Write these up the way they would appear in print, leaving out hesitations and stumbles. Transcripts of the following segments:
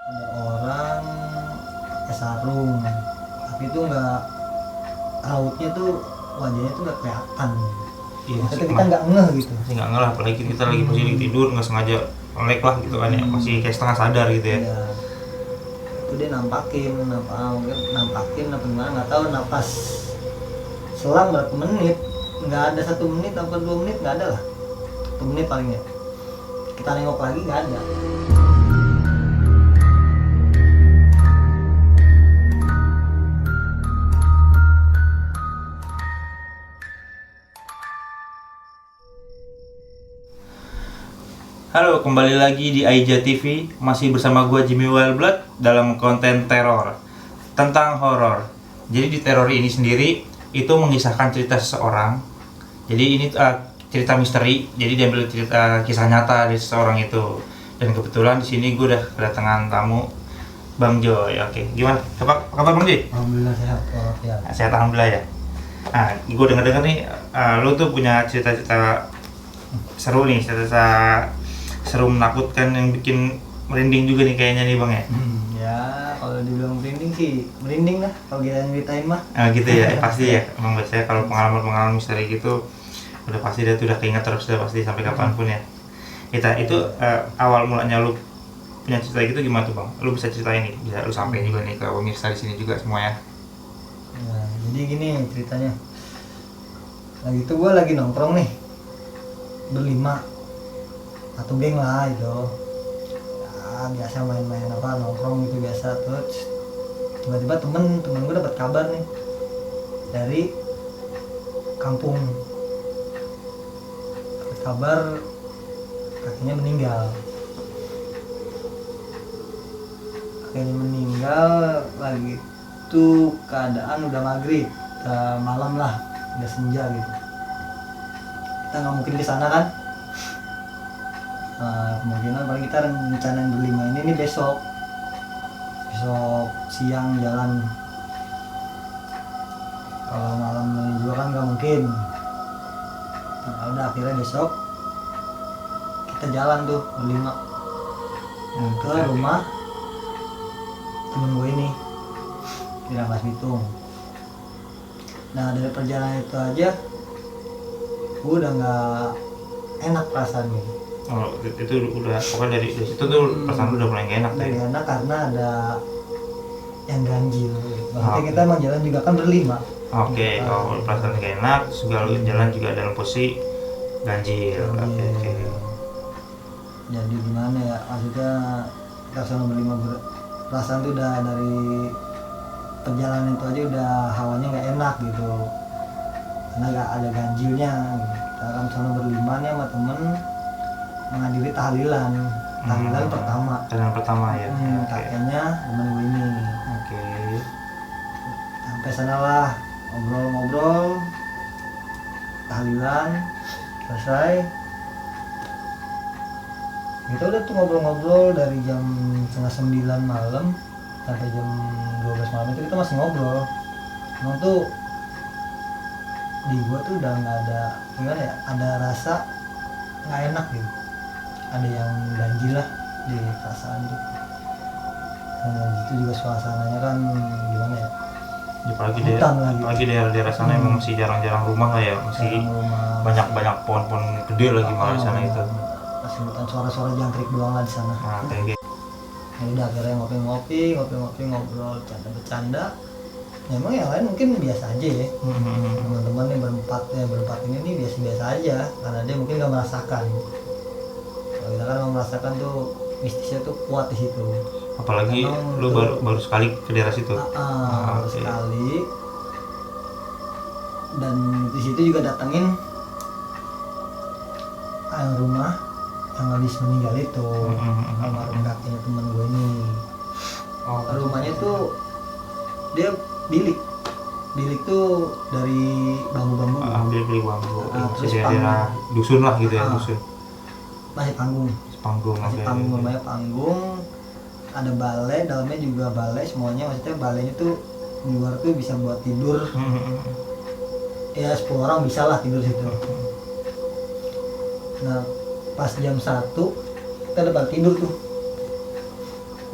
ada orang pakai sarung, tapi itu nggak, rautnya tuh, wajahnya tuh nggak kelihatan. Iya, Maksudnya kita nggak ngeh gitu. masih nggak ngeh lah, apalagi kita lagi posisi tidur nggak sengaja melek lah gitu kan ya, masih kayak setengah sadar gitu ya. Iya. Itu dia nampakin apa gimana nggak tahu, napas selang berapa menit, nggak ada 1 menit atau 2 menit, nggak ada lah, 1 menit paling ya. Kita nengok lagi nggak ada. Halo, kembali lagi di Aija TV, masih bersama gua Jimmy Wildblood dalam konten teror tentang horor. Jadi di teror ini sendiri itu mengisahkan cerita seseorang. Jadi ini cerita misteri, jadi diambil cerita kisah nyata dari seseorang itu. Dan kebetulan di sini gua udah kedatangan tamu Bang Joy. Oke, gimana? Kabar Bang Joy? Alhamdulillah sehat. Sehat alhamdulillah ya. Nah, gue denger-denger nih, lu tuh punya cerita-cerita seru nih, cerita seru menakutkan yang bikin merinding juga nih kayaknya nih Bang ya. Ya kalau dibilang merinding sih merinding lah kalau kita nyeritain mah. Gitu ya, pasti ya. Emang biasanya kalau pengalaman-pengalaman misteri gitu udah pasti dia tuh udah keinget terus, udah pasti sampai kapanpun ya. Itu awal mulanya lu punya cerita gitu gimana tuh Bang? Lu bisa ceritain nih, bisa lu sampein juga nih ke pemirsa di sini juga semua ya. Nah, jadi gini ceritanya. Lagi itu gue lagi nongkrong nih berlima, satu geng lah itu ya, biasa main-main apa nongkrong gitu biasa. Terus tiba-tiba temen gue dapat kabar nih dari kampung, dapat kabar kakeknya meninggal lagi itu keadaan udah maghrib, udah malam lah, udah senja gitu. Kita nggak mungkin ke sana kan. Kemungkinan paling kita rencanain berlima ini besok siang jalan. Kalau malam juga kan nggak mungkin. Nah, udah akhirnya besok kita jalan tuh berlima ke rumah temen gue ini di Rangkas Bitung. Nah dari perjalanan itu aja gue udah nggak enak perasaan gitu. Oh, itu udah pokoknya dari situ tuh perasaan lu udah mulai gak enak Udah tuh. gak enak karena ada yang ganjil. Maksudnya kita emang jalan juga kan berlima. Oke, kalau perasaan gak enak, segala jalan juga dalam posisi ganjil. Oke. Jadi gimana ya, maksudnya kita sana berlima perasaan tuh udah dari perjalanan itu aja udah hawanya nggak enak gitu, karena nggak ada ganjilnya gitu. Kita kan sana berlima nih sama temen menghadiri tahlilan pertama ya. Kakeknya temen gue ini. Oke. Sampai sana lah ngobrol-ngobrol, tahlilan selesai. Kita udah tuh ngobrol-ngobrol dari jam 8:30 malam sampai jam 12 malam itu kita masih ngobrol. Emang tuh di gua tuh udah nggak ada gimana ya, ada rasa nggak enak gitu, ada yang ganjil lah di perasaan tuh. Itu juga suasananya kan gimana ya, Apalagi daerah sana emang masih jarang-jarang rumah lah ya, masih banyak pohon-pohon gede lagi malah di sana itu. Masih hutan, suara-suara jangkrik doang lah di sana. Kayak gitu. Ya udah akhirnya ngopi-ngopi ngobrol bercanda. Ya, emang yang lain mungkin biasa aja ya. Teman-teman nih berempat ini nih biasa-biasa aja karena dia mungkin nggak merasakan. Kalau kita kan merasakan tuh mistisnya tuh kuat di situ. Apalagi karena lu baru sekali ke daerah situ. Baru sekali. Dan di situ juga datengin rumah yang habis meninggal itu, almarhum kakeknya teman gue ini. Rumahnya tuh dia bilik tuh dari bambu-bambu. Bilik bambu. Terus daerah dusun lah gitu ya, dusun. Masih panggung. Rumahnya panggung. Ada balai, dalamnya juga balai semuanya. Maksudnya balainya tuh di luar tuh bisa buat tidur. Ya 10 orang bisa lah tidur situ. Nah pas jam 1 kita dapat tidur tuh.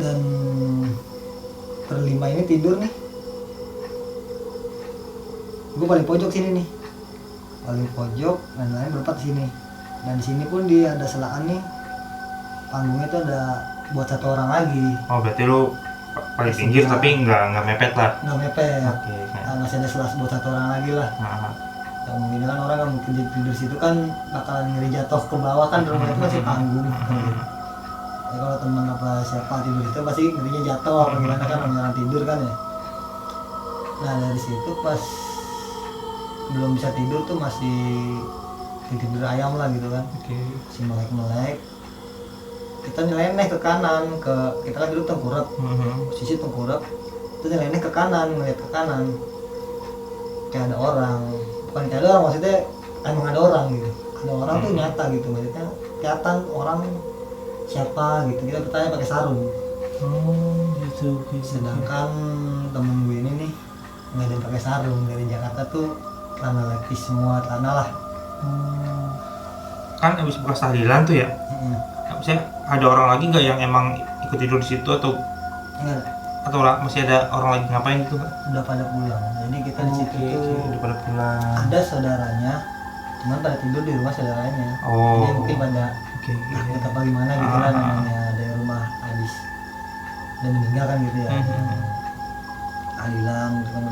dan berlima ini tidur nih, gue paling pojok sini nih, paling pojok, dan lain berempat sini. Dan di sini pun dia ada selaan nih, panggungnya tuh ada buat satu orang lagi. Oh berarti lu paling pinggir tapi nggak mepet lah. Nggak mepet. Oke. Masih ada selas buat satu orang lagi lah. Yang mungkin kan orang yang mungkin tidur situ kan bakalan ngeri jatuh ke bawah kan, rumah itu masih panggung. Ya, kalau teman apa siapa tidur itu pasti ngerinya jatuh apa gimana kan, namanya orang tidur kan ya. Nah dari situ pas belum bisa tidur tuh masih tidur ayam lah gitu kan. Si melek kita nyeleneh ke kanan, kita kan dulu tengkurap, posisi tengkurap, itu nyeleneh ke kanan, ngeliat ke kanan kayak ada orang, bukan kayak ada orang, maksudnya emang ada orang gitu, ada orang tuh nyata gitu, maksudnya kelihatan orang siapa gitu. Kita bertanya pakai sarung. Gitu. Sedangkan temen gue ini nih nggak ada yang pakai sarung, dari Jakarta tuh celana lepis semua, celana lah. Kan abis bekas tahlilan tuh ya, maksudnya ada orang lagi nggak yang emang ikut tidur di situ atau Enggak, atau masih ada orang lagi ngapain gitu nggak? udah pada pulang. Jadi kita di situ tuh udah pada pulang. ada saudaranya, cuman pada tidur di rumah saudaranya. Oh. Jadi mungkin pada takut apa gimana gitu kan, namanya ada rumah habis dan meninggal kan gitu ya. Alilang gitu kan.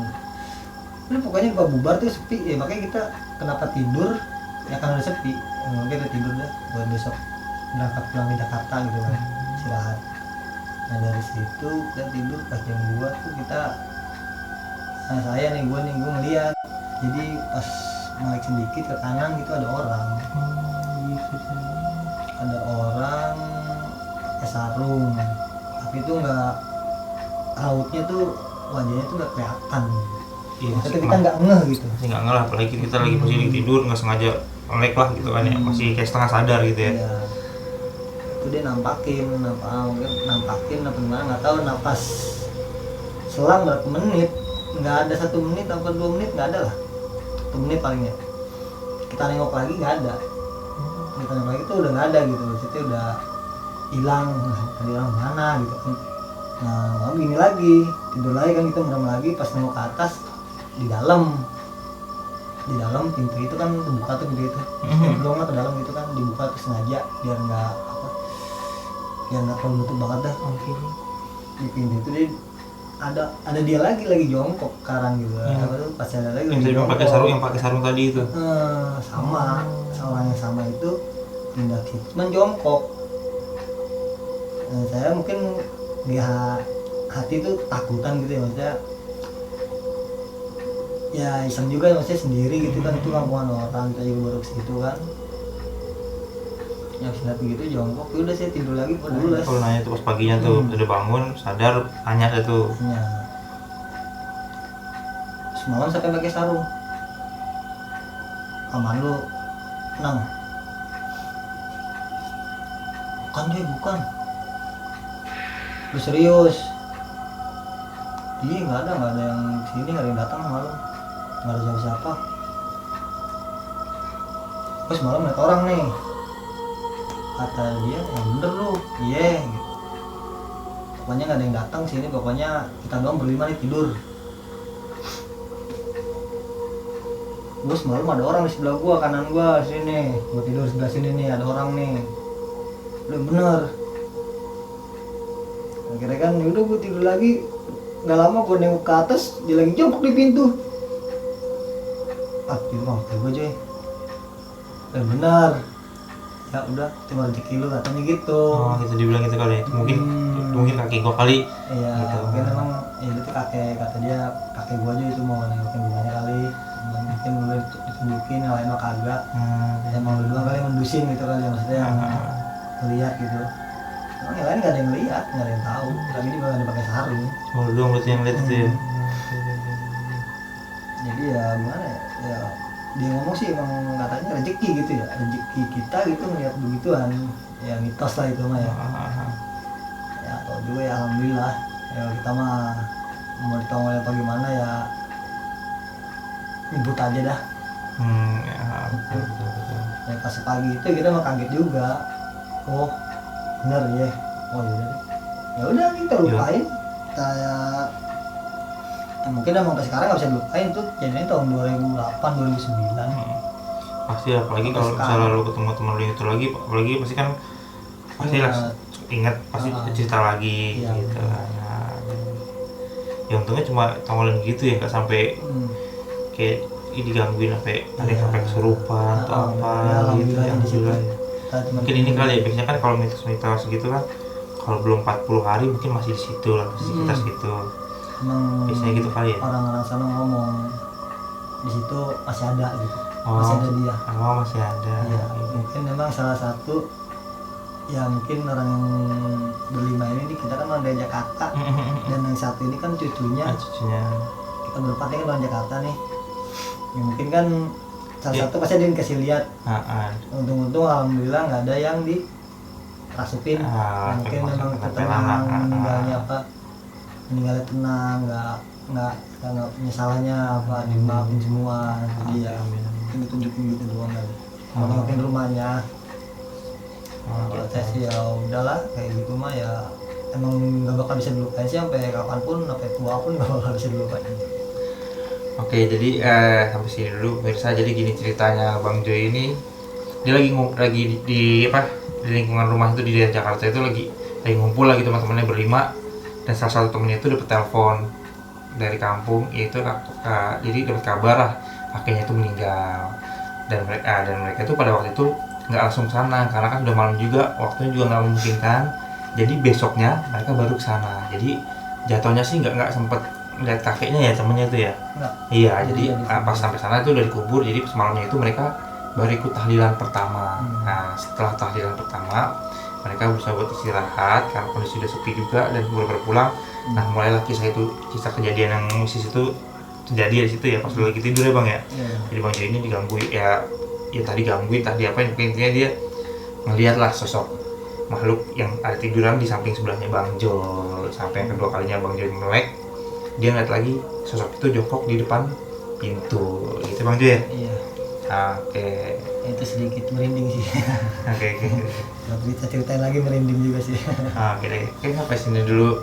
Udah pokoknya kalau bubar tuh sepi ya, makanya kita kenapa tidur ya kan udah sepi. Mungkin kita tidur dah buat besok berangkat pulang ke Jakarta gitu kan, istirahat. Nah dari situ kita tidur pas jam 2 tuh kita, nah saya nih gue ngeliat, jadi pas melek sedikit ke kanan gitu ada orang. Ada orang pakai sarung, tapi itu nggak, rautnya tuh wajahnya tuh nggak kelihatan. Iya, Maksudnya kita nggak ngeh gitu. masih nggak ngeh lah, apalagi kita lagi posisi tidur nggak sengaja melek lah gitu kan ya, masih kayak setengah sadar gitu ya. Iya. Itu dia nampakin apa gimana nggak tahu, napas selang berapa menit, nggak ada 1 menit atau 2 menit, nggak ada lah, 1 menit palingnya. Kita nengok lagi nggak ada, kita nengok lagi tuh udah nggak ada gitu, situ udah hilang mana gitu kan. Nah gini lagi tidur lagi kan, kita merem lagi, pas nengok ke atas di dalam pintu itu kan terbuka tuh pintu itu, belum lah ke dalam gitu kan, dibuka tuh sengaja biar nggak terlalu nutup banget dah. Di pintu itu dia ada dia lagi jongkok sekarang gitu. Apa tuh pas ada lagi Yang pakai sarung tadi itu. Sama orang yang sama itu pindah situ, cuman jongkok. Nah, saya mungkin di hati tuh takutan gitu ya, maksudnya ya iseng juga maksudnya sendiri gitu kan, itu kampungan orang, kita juga baru kesitu kan. Ya lihat begitu jongkok, udah saya tidur lagi dulu lah. Kalau nanya tuh pas paginya tuh udah bangun sadar, tanya tuh. Ya. Semalam sampai pakai sarung. Aman lu, tenang. Bukan. Lu serius? Iya nggak ada yang sini, nggak ada yang datang malam, nggak ada siapa. Terus malam lihat orang nih, kata dia yang bener lu, iya gitu. Pokoknya nggak ada yang datang sini, pokoknya kita doang berlima nih tidur. Gue semalam ada orang di sebelah gua, kanan gua sini, gua tidur sebelah sini nih, ada orang nih. Udah bener. Akhirnya kan udah gua tidur lagi, nggak lama gua nengok ke atas, dia lagi jongkok di pintu. Tidur mah gue aja. Udah bener. Ya udah, cuma rezeki lu katanya gitu. Oh gitu dibilang gitu kali ya. Mungkin kaki gua kali. Iya, gitu. mungkin emang ya itu kata dia kakek gua aja itu mau nengokin gimana kali. Mungkin lu ditunjukin, yang lain mah kagak. Emang lu doang kali mendusin gitu kali, maksudnya yang ngeliat gitu. Emang yang lain nggak ada yang lihat, nggak ada yang tahu. Lagi dia nggak ada pakai sarung. Oh lu doang berarti yang lihat itu ya. Jadi ya gimana ya, dia ngomong sih emang katanya rezeki gitu ya, rezeki kita gitu ngeliat begituan. Ya mitos lah itu mah ya. Ya tau juga ya, alhamdulillah ya, kita mah mau ditongol apa gimana ya, nyebut aja dah. Ya, betul. Ya pas pagi itu kita mah kaget juga, oh bener ya, oh yaudah deh, ya udah kelupain kayak ya mungkin emang sampai sekarang nggak bisa dilupain tuh jadinya tahun 2008 2009. Pasti apalagi Sampai kalau sekarang. misalnya lu ketemu teman lu itu lagi, apalagi pasti kan pasti lah ingat pasti cerita lagi Iya, gitu betul. kan. Nah, ya untungnya cuma tongolin gitu ya, nggak sampai kayak digangguin sampai ada yang Iya. sampai kesurupan atau Ah, apa ya, gitu ya, alhamdulillah di situ. alhamdulillah ya. Kita cuma Mungkin ini kali ya, biasanya kan kalau mitos-mitos gitu kan kalau belum 40 hari mungkin masih di situ lah, di sekitar situ. emang Biasanya gitu kali ya. orang-orang sana ngomong di situ masih ada gitu, Oh, masih ada dia. oh masih ada. Iya, mungkin memang salah satu ya mungkin orang yang berlima ini kita kan orang dari Jakarta dan yang satu ini kan cucunya, Ah, cucunya. kita berempat ini kan orang Jakarta nih ya, mungkin kan salah Iya. satu pasti dia dikasih lihat. Untung-untung alhamdulillah nggak ada yang dirasukin. Ah, Mungkin masuk memang ke tenang tepelan. meninggalnya apa, meninggalnya tenang, nggak penyesalannya apa, dimaafin semua. Jadi ya ini tunjukin gitu doang kali, mau nengokin rumahnya. Kalau saya sih ya udahlah kayak gitu mah ya emang nggak bakal bisa dilupain sih sampai kapanpun, sampai tua pun nggak bakal bisa dilupain. Oke, jadi sampai sini dulu pemirsa. Jadi gini ceritanya, Bang Joy ini dia lagi di apa, di lingkungan rumah itu di daerah Jakarta itu lagi ngumpul lagi teman-temannya berlima, dan salah satu temennya itu dapat telepon dari kampung, yaitu jadi dapat kabar lah kakeknya itu meninggal, dan mereka itu pada waktu itu nggak langsung ke sana karena kan udah malam juga, waktunya juga nggak memungkinkan. Jadi besoknya mereka baru ke sana. Jadi jatuhnya sih nggak sempet lihat kakeknya ya, temennya itu ya. Nggak. Iya, Jadi jadi udah dikubur. pas sampai sana itu udah dikubur. Jadi semalamnya itu mereka baru ikut tahlilan pertama. Nah, setelah tahlilan pertama, mereka berusaha buat istirahat karena kondisi udah sepi juga dan baru pulang. Nah, mulailah kisah kejadian yang misis itu terjadi di situ ya, pas lu lagi tidur ya Bang ya. Iya. Jadi Bang Joy ini digangguin ya tadi gangguin, tadi apa intinya dia ngelihat lah sosok makhluk yang ada tiduran di samping sebelahnya Bang Joy. Sampai yang kedua kalinya Bang Joy melek, dia ngeliat lagi sosok itu jongkok di depan pintu gitu Bang Joy ya. Iya. Oke. Itu sedikit merinding sih. Oke. Kalau kita ceritain lagi merinding juga sih. Oke deh. Oke, sampai sini dulu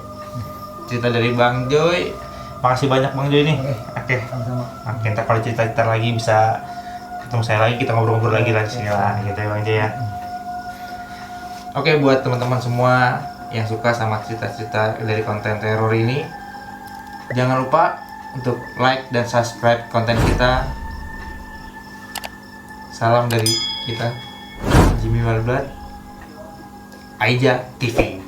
cerita dari Bang Joy. Makasih banyak Bang Joy nih. Oke. Sama-sama. Oke, ntar kalau cerita lagi bisa ketemu saya lagi, kita ngobrol-ngobrol lagi lah di sini lah gitu ya Bang Joy ya. Oke, buat teman-teman semua yang suka sama cerita-cerita dari konten teror ini, jangan lupa untuk like dan subscribe konten kita. Salam dari kita, Jimmy Wild Blood, Aija TV.